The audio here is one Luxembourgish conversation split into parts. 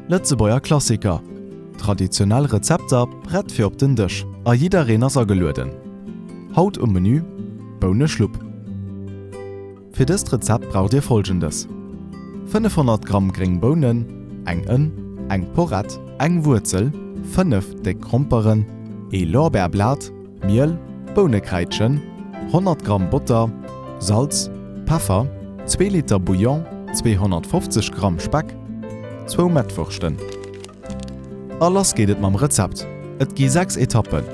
Lëtzebäier Klassiker. Traditionell Rezepter brett fir op den Dëch, a jeder Rennerser geluden. Haut Menü Bounenschlupp. Für das Rezept braucht ihr folgendes: 500 Gramm Gring Bohnen, eng Porrett, eng Wurzel, 5 dick Krumperen, Lorbeerblatt, Mehl, Bohnekreitschen, 100 Gramm Butter, Salz, Pfeffer, 2 Liter Bouillon, 250 Gramm Speck, 2 Mettwürsten. Alles geht mam Rezept. Et gi 6 Etappen.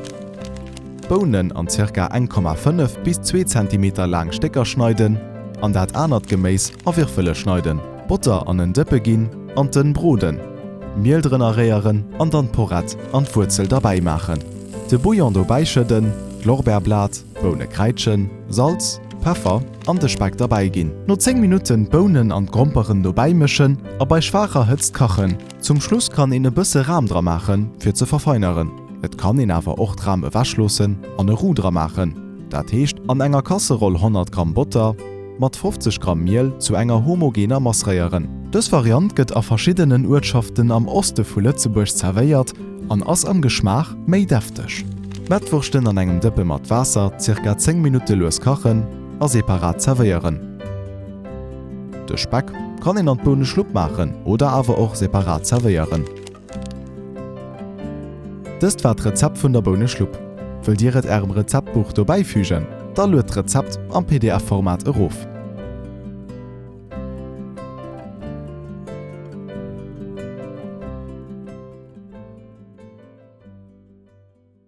Bohnen an ca. 1,5 bis 2 cm lang Stecker schneiden, an dat gemäß a Wirfelle schneiden, Butter an den Dëppe gin, an den Broden, Mehl drin areieren, an dann Porrett an Wurzel dabei machen. De Bouillon dabei schütten, Lorbeerblatt, Bohnekreitschen, Salz, Pfeffer an de Speck dabei gin. No 10 Minuten Bohnen an Krumperen dabei mischen, a bei schwacher Hitze kochen. Zum Schluss kann in e bësse Rahm dra machen, fir ze verfeineren. Et kann in awer och Rahm waschlossen an e Rudra machen. Dat heescht an enger Kasseroll 100 Gramm Butter, mat 50 Gramm Mehl zu enger homogener Mass reieren. Dës Variant gëtt a verschiedenen Ortschaften am Oste vu Lützeburg zerveiert an ass am Geschmach méi deftig. Mettwursten an engem Dëppe mat Wasser ca. 10 Minuten loes kachen a separat zerveieren. De Speck kann in an Bohnenschlupp machen oder awer auch separat zerveieren. Dëst war d' Rezept vun der Bohnenschlupp. Wëll Dir et Ärem Rezeptbuch dobeifügen, da luet d' Rezept am PDF-Format erof.